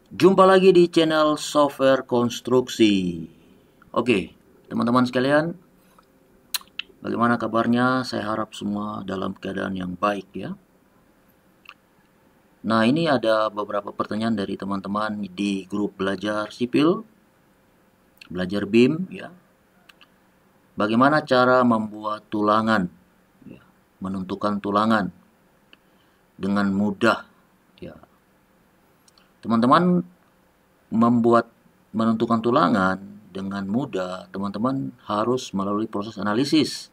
Jumpa lagi di channel Software Konstruksi. Oke, teman-teman sekalian, bagaimana kabarnya? Saya harap semua dalam keadaan yang baik ya. Nah, ini ada beberapa pertanyaan dari teman-teman di grup belajar sipil, belajar BIM ya. Bagaimana cara membuat tulangan, ya, menentukan tulangan dengan mudah ya. Teman-teman membuat menentukan tulangan dengan mudah, teman-teman harus melalui proses analisis.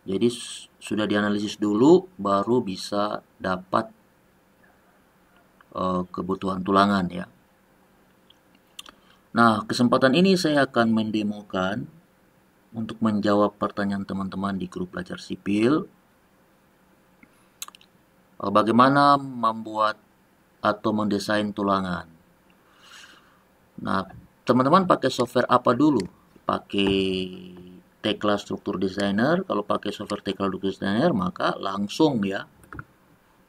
Jadi sudah dianalisis dulu, baru bisa dapat kebutuhan tulangan ya. Nah, kesempatan ini saya akan mendemokan untuk menjawab pertanyaan teman-teman di grup belajar sipil. Bagaimana membuat atau mendesain tulangan. Nah, teman-teman pakai software apa dulu? Pakai Tekla Struktur Designer. Kalau pakai software Tekla Struktur Designer, maka langsung ya,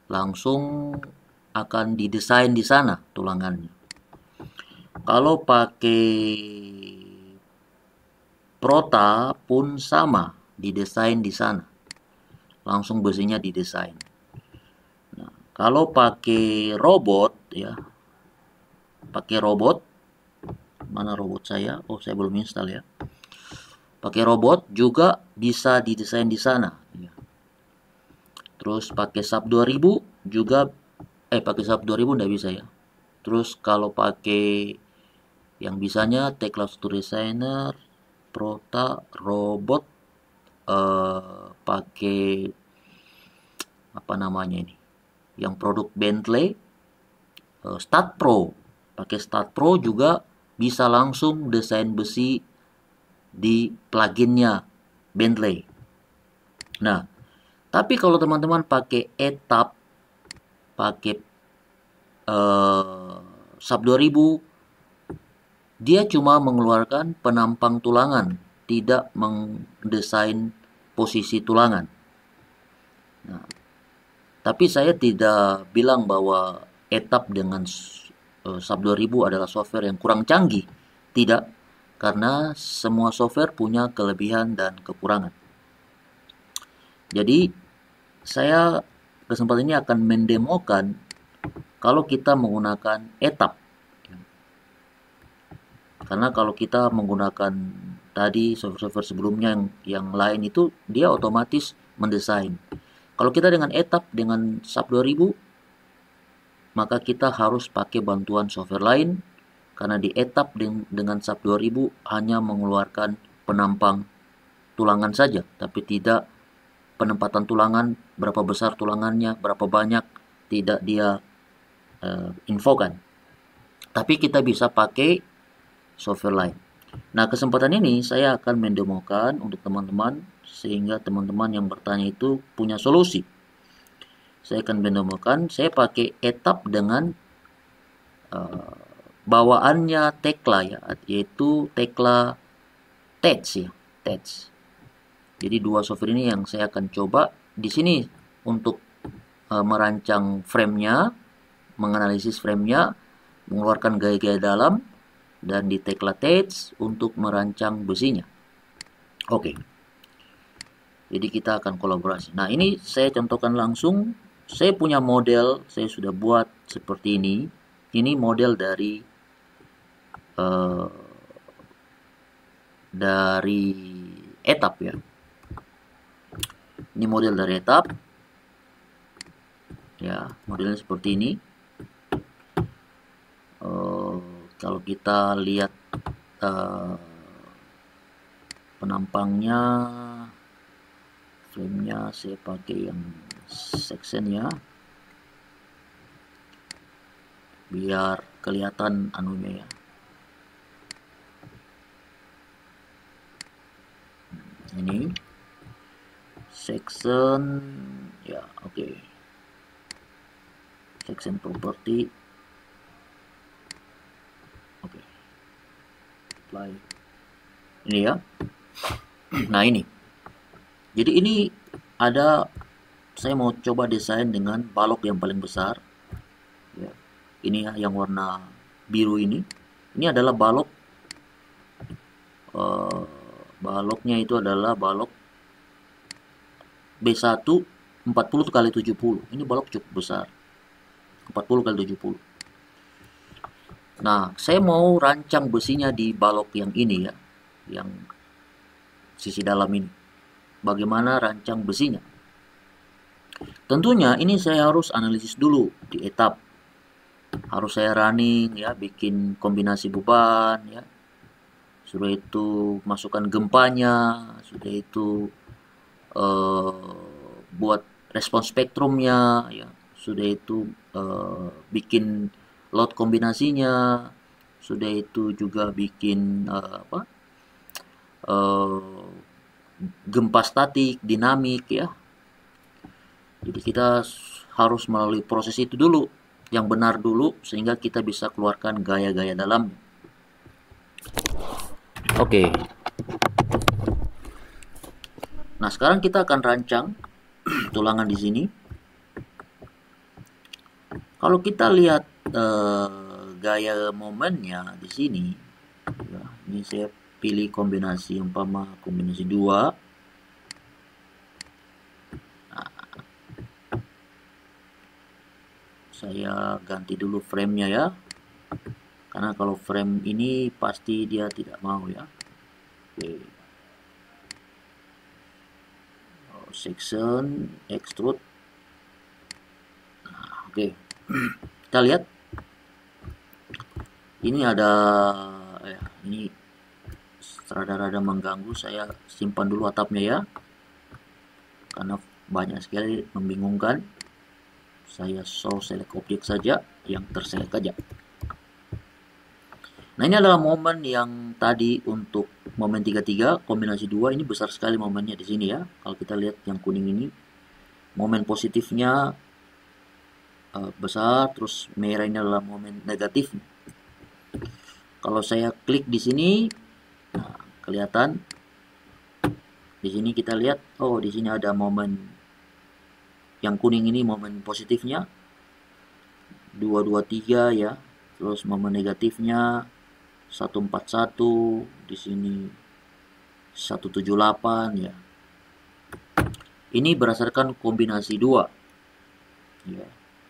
langsung akan didesain di sana tulangannya. Kalau pakai Prota pun sama, didesain di sana. Langsung besinya didesain. Nah, kalau pakai robot ya, pakai robot, mana robot saya? Oh, saya belum install ya. Pakai robot juga bisa didesain di sana. Ya. Terus pakai SAP 2000 juga, pakai SAP 2000 nggak bisa ya. Terus kalau pakai yang bisanya Tekla Struktur Designer, Prota, robot, pakai apa namanya ini? Yang produk Bentley, Stat Pro. Pakai Stat Pro juga bisa langsung desain besi di pluginnya Bentley. Nah, tapi kalau teman-teman pakai etap, pakai SAP 2000, dia cuma mengeluarkan penampang tulangan, tidak mendesain posisi tulangan. Nah, tapi saya tidak bilang bahwa etap dengan SAP 2000 adalah software yang kurang canggih. Tidak, karena semua software punya kelebihan dan kekurangan. Jadi, saya kesempatan ini akan mendemokan kalau kita menggunakan etap. Karena kalau kita menggunakan tadi software-software sebelumnya yang lain itu, dia otomatis mendesain. Kalau kita dengan etap, dengan SAP 2000, maka kita harus pakai bantuan software lain, karena di etap dengan SAP 2000 hanya mengeluarkan penampang tulangan saja, tapi tidak penempatan tulangan, berapa besar tulangannya, berapa banyak, tidak dia infokan. Tapi kita bisa pakai software lain. Nah, kesempatan ini saya akan mendemokan untuk teman-teman, sehingga teman-teman yang bertanya itu punya solusi. Saya akan mendemokan, saya pakai etap dengan bawaannya Tekla ya, yaitu Tekla TEDS ya, TEDS. Jadi dua software ini yang saya akan coba di sini untuk merancang framenya, menganalisis framenya, mengeluarkan gaya-gaya dalam, dan di Tekla TEDS untuk merancang besinya. Oke, jadi kita akan kolaborasi. Nah, ini saya contohkan langsung. Saya punya model, saya sudah buat seperti ini. Ini model uh, dari etap ya. Ini model dari etap. Ya, modelnya seperti ini. Kalau kita lihat penampangnya, framenya saya pakai yang section ya, biar kelihatan anunya ya. Ini section ya, oke. Section property, oke. Apply. Ini ya. Nah, ini. Jadi ini ada, saya mau coba desain dengan balok yang paling besar. Ya. Ini ya, yang warna biru ini adalah balok, baloknya itu adalah balok B1 40 kali 70. Ini balok cukup besar, 40 kali 70. Nah, saya mau rancang besinya di balok yang ini ya, yang sisi dalam ini. Bagaimana rancang besinya? Tentunya ini saya harus analisis dulu di etap. Harus saya running ya, bikin kombinasi beban ya. Sudah itu masukkan gempanya, sudah itu buat respon spektrumnya ya, sudah itu bikin load kombinasinya, sudah itu juga bikin gempa statik, dinamik ya. Jadi kita harus melalui proses itu dulu, yang benar dulu, sehingga kita bisa keluarkan gaya-gaya dalam. Oke. Nah, sekarang kita akan rancang tulangan di sini. Kalau kita lihat gaya momennya di sini, ya, ini saya pilih kombinasi umpama kombinasi 2. Nah, saya ganti dulu framenya ya, karena kalau frame ini pasti dia tidak mau ya. Oke. Section, extrude. Nah, oke. Kita lihat. Ini ada ini rada-rada mengganggu, saya simpan dulu atapnya ya, karena banyak sekali membingungkan. Saya select objek saja yang terselect aja. Nah, ini adalah momen yang tadi untuk momen 33 kombinasi 2, ini besar sekali momennya di sini ya. Kalau kita lihat yang kuning ini, momen positifnya besar, terus merah ini adalah momen negatif. Kalau saya klik di sini, nah, kelihatan di sini kita lihat, oh di sini ada momen yang kuning ini momen positifnya 223 ya, terus momen negatifnya 141, di sini 178 ya. Ini berdasarkan kombinasi 2 ya.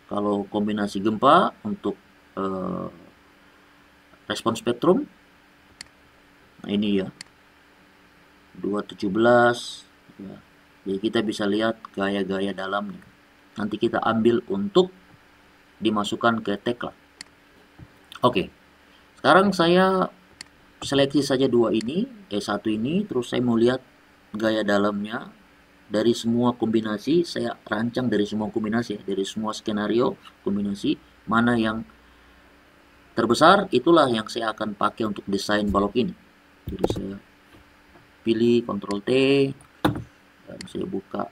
Kalau kombinasi gempa untuk respon spektrum, nah ini ya 217 ya. Jadi kita bisa lihat gaya-gaya dalamnya. Nanti kita ambil untuk dimasukkan ke tekla. Oke. Sekarang saya seleksi saja satu ini, terus saya mau lihat gaya dalamnya dari semua kombinasi. Saya rancang dari semua kombinasi, dari semua skenario kombinasi, mana yang terbesar, itulah yang saya akan pakai untuk desain balok ini. Jadi saya pilih Ctrl T, dan saya buka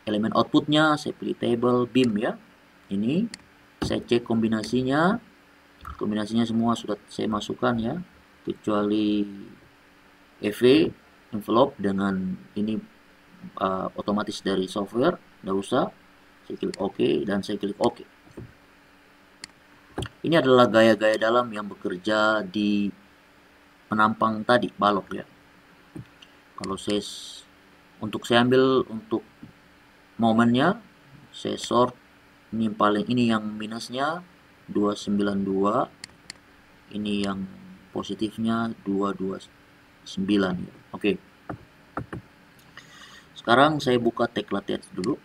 elemen outputnya, saya pilih table beam ya. Ini saya cek kombinasinya semua sudah saya masukkan ya, kecuali EV envelope dengan ini otomatis dari software, tidak usah. Saya klik OK dan saya klik OK. Ini adalah gaya-gaya dalam yang bekerja di penampang tadi balok ya. Kalau saya ambil untuk momennya, saya sort, ini paling, ini yang minusnya 292, ini yang positifnya 229 ya. Oke. Sekarang saya buka tekla test dulu.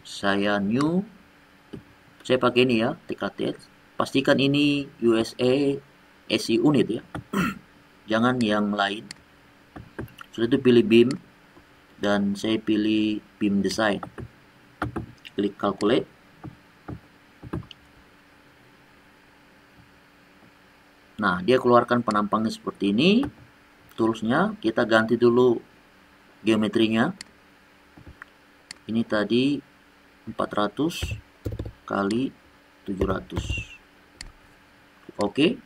Saya new, saya pakai ini ya, tekla test. Pastikan ini USA SI unit ya. Jangan yang lain. Sudah itu pilih beam, dan saya pilih beam design. Klik calculate. Nah, dia keluarkan penampangnya seperti ini. Toolsnya, kita ganti dulu geometrinya. Ini tadi 400 kali 700. Oke.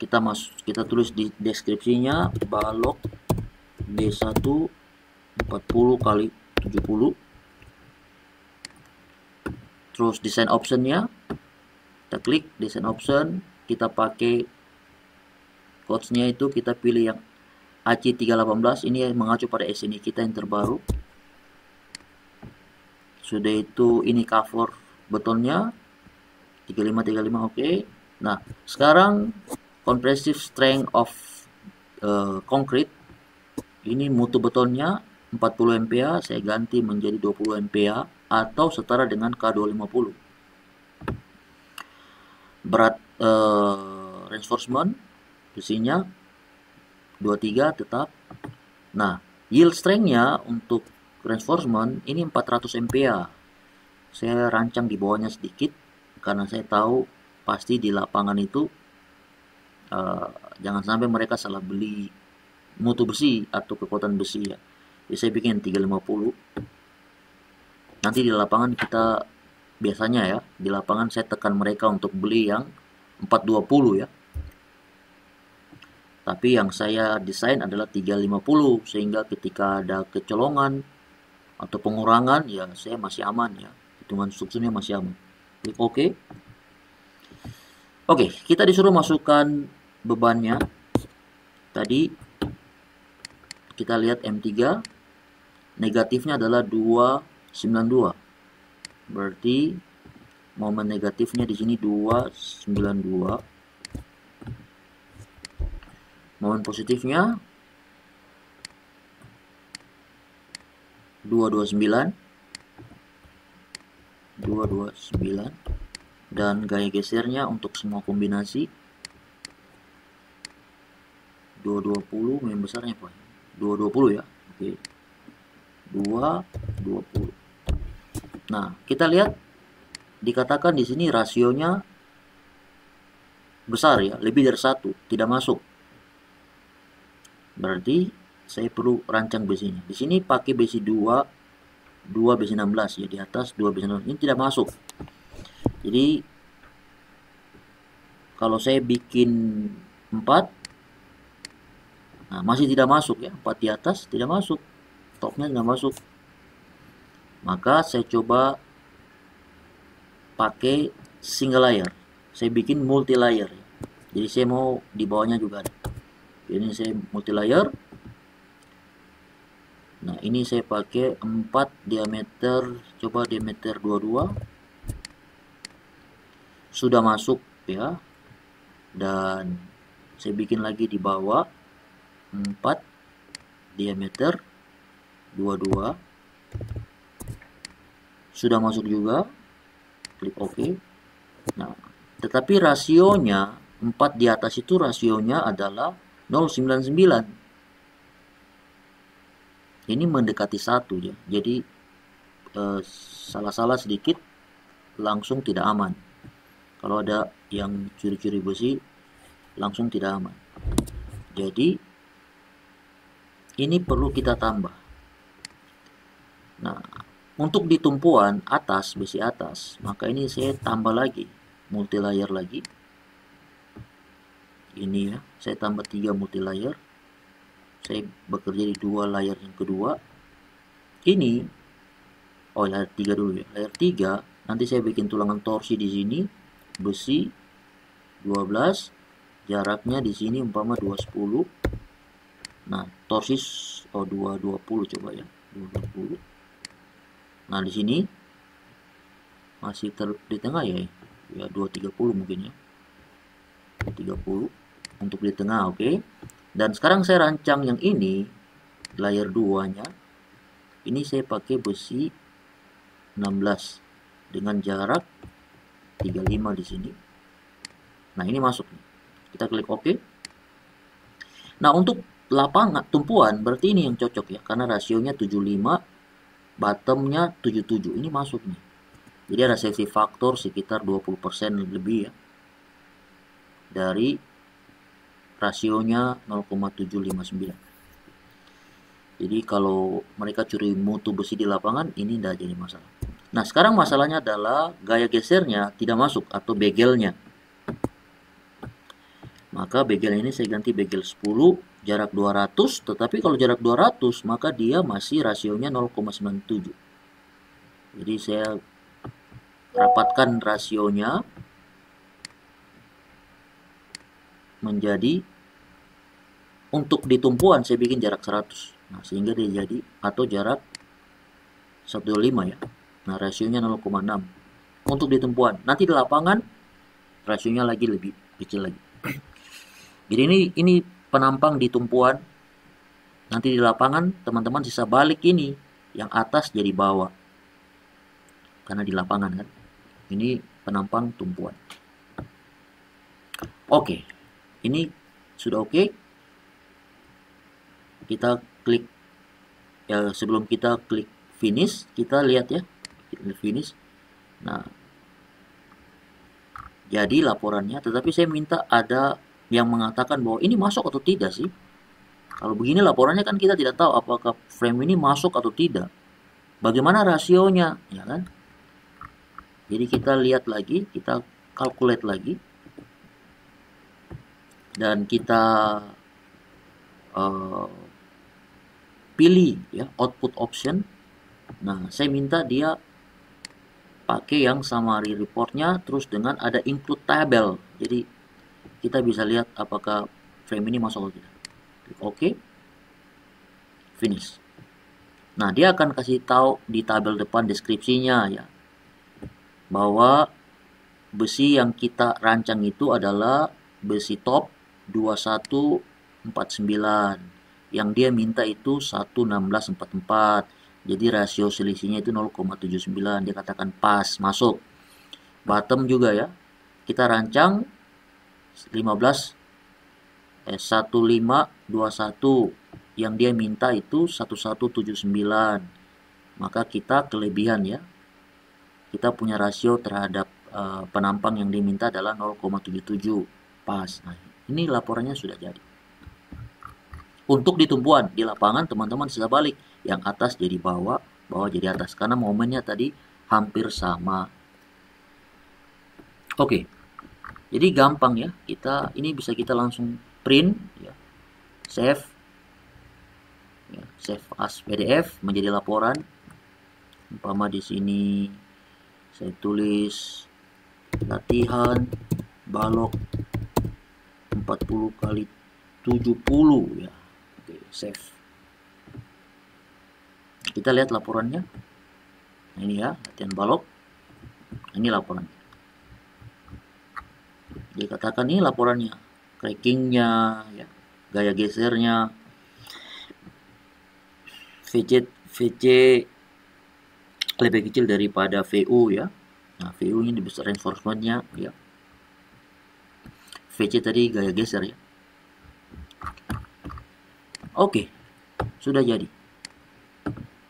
Kita tulis di deskripsinya balok B1 40 kali 70. Terus design optionnya, kita klik design option, kita pakai codes-nya itu, kita pilih yang AC318, ini mengacu pada SNI kita yang terbaru. Sudah itu ini cover betonnya 3535, oke. Nah, sekarang compressive strength of concrete, ini mutu betonnya 40 MPa, saya ganti menjadi 20 MPa atau setara dengan K250. Berat reinforcement besinya 23 tetap. Nah, yield strength-nya untuk reinforcement ini 400 MPa. Saya rancang di bawahnya sedikit karena saya tahu pasti di lapangan itu jangan sampai mereka salah beli mutu besi atau kekuatan besi ya. Jadi saya bikin 350. Nanti di lapangan kita biasanya ya, di lapangan saya tekan mereka untuk beli yang 420 ya. Tapi yang saya desain adalah 350 sehingga ketika ada kecolongan atau pengurangan ya saya masih aman ya. Hitungan strukturnya masih aman. Klik OK. Oke, kita disuruh masukkan bebannya. Tadi kita lihat M3 negatifnya adalah 292. Berarti momen negatifnya di sini 292. Momen positifnya 229. Dan gaya gesernya untuk semua kombinasi 220, yang besarnya apa? 220 ya. Oke. 220. Nah, kita lihat dikatakan di sini rasionya besar ya, lebih dari 1, tidak masuk. Berarti saya perlu rancang besinya. Di sini pakai besi 2 besi 16 ya, di atas 2 besi 16. Ini tidak masuk. Jadi kalau saya bikin 4, nah masih tidak masuk ya, 4 di atas tidak masuk, topnya tidak masuk. Maka saya coba pakai single layer. Saya bikin multi layer. Jadi saya mau di bawahnya juga ada. Ini saya multi layer. Nah ini saya pakai 4 diameter, coba diameter 22. Sudah masuk ya. Dan saya bikin lagi di bawah 4 diameter 22. Sudah masuk juga. Klik OK. Nah, tetapi rasionya 4 di atas itu rasionya adalah 0,99. Ini mendekati 1 ya. Jadi salah-salah sedikit langsung tidak aman. Kalau ada yang curi-curi besi langsung tidak aman. Jadi ini perlu kita tambah. Nah, untuk di tumpuan atas, besi atas, maka ini saya tambah lagi, multi layer lagi. Ini ya, saya tambah 3 multi layer. Saya bekerja di 2 layer yang kedua. Ini, oh layer 3 dulu ya. Layer 3, nanti saya bikin tulangan torsi di sini, besi 12, jaraknya di sini umpama 210. Nah, torsi 220 coba ya, 220. Nah, di sini masih di tengah ya. Ya 230 mungkin ya. 230 untuk di tengah, oke. Dan sekarang saya rancang yang ini layer 2-nya. Ini saya pakai besi 16 dengan jarak 35 di sini. Nah, ini masuk. Kita klik OK. Nah, untuk lapangan tumpuan berarti ini yang cocok ya, karena rasionya 75, bottomnya 77. Ini masuk nih. Jadi ada safety factor sekitar 20% lebih ya. Dari rasionya 0,759. Jadi kalau mereka curi mutu besi di lapangan, ini tidak jadi masalah. Nah, sekarang masalahnya adalah gaya gesernya tidak masuk atau begelnya. Maka begel ini saya ganti begel 10 jarak 200, tetapi kalau jarak 200 maka dia masih rasionya 0,97. Jadi saya rapatkan rasionya menjadi, untuk di tumpuan saya bikin jarak 100. Nah, sehingga dia jadi, atau jarak 125 ya. Nah, rasionya 0,6 untuk di tumpuan. Nanti di lapangan rasionya lagi lebih kecil lagi. Jadi ini penampang di tumpuan. Nanti di lapangan teman-teman sisa balik ini, yang atas jadi bawah. Karena di lapangan kan. Ini penampang tumpuan. Oke. Ini sudah oke. Kita klik ya, sebelum kita klik finish, kita lihat ya. Kita finish. Nah, jadi laporannya, tetapi saya minta ada yang mengatakan bahwa ini masuk atau tidak sih. Kalau begini laporannya kan kita tidak tahu apakah frame ini masuk atau tidak. Bagaimana rasionya, ya kan? Jadi kita lihat lagi, kita calculate lagi, dan kita pilih ya output option. Nah, saya minta dia pakai yang summary reportnya, terus dengan ada include table. Jadi kita bisa lihat apakah frame ini masuk atau tidak. Klik OK, finish. Nah, dia akan kasih tahu di tabel depan deskripsinya ya, bahwa besi yang kita rancang itu adalah besi top 2149. Yang dia minta itu 11644. Jadi rasio selisihnya itu 0,79. Dia katakan pas, masuk. Bottom juga ya. Kita rancang 1521. Yang dia minta itu 1179. Maka kita kelebihan ya. Kita punya rasio terhadap penampang yang diminta adalah 0,77. Pas. Nah, ini laporannya sudah jadi. Untuk di tumpuan, di lapangan teman-teman bisa balik. Yang atas jadi bawah, bawah jadi atas. Karena momennya tadi hampir sama. Oke. Jadi gampang ya. Ini bisa kita langsung print. Ya. Save. Ya, save as PDF menjadi laporan. Umpama di sini saya tulis latihan balok 40 kali 70 ya. Oke, save. Kita lihat laporannya. Nah, ini ya, latihan balok. Ini laporannya. Dia katakan ini laporannya. Crackingnya, ya, gaya gesernya, VC lebih kecil daripada VU ya. Nah, VU ini besar reinforcementnya ya. VC tadi gaya geser ya. Oke, sudah jadi.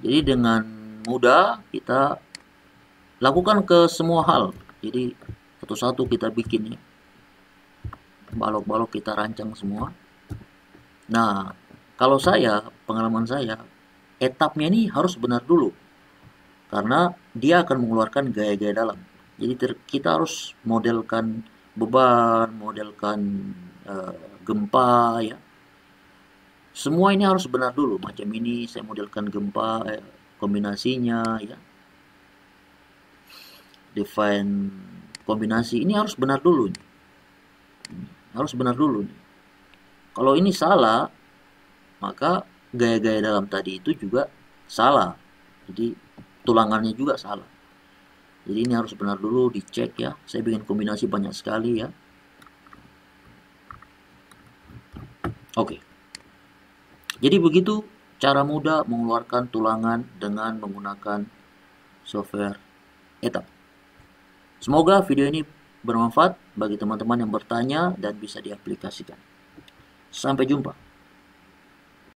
Jadi dengan mudah kita lakukan ke semua hal. Jadi satu-satu kita bikin ya. Balok-balok kita rancang semua. Nah, kalau pengalaman saya, etapnya ini harus benar dulu. Karena dia akan mengeluarkan gaya-gaya dalam. Jadi kita harus modelkan beban, modelkan gempa ya. Semua ini harus benar dulu. Macam ini saya modelkan gempa, kombinasinya ya. Define kombinasi ini harus benar dulu. Harus benar dulu. Kalau ini salah, maka gaya-gaya dalam tadi itu juga salah. Jadi tulangannya juga salah. Jadi ini harus benar dulu, dicek ya. Saya bikin kombinasi banyak sekali ya. Oke. Jadi begitu cara mudah mengeluarkan tulangan dengan menggunakan software ETAP. Semoga video ini bermanfaat bagi teman-teman yang bertanya dan bisa diaplikasikan. Sampai jumpa.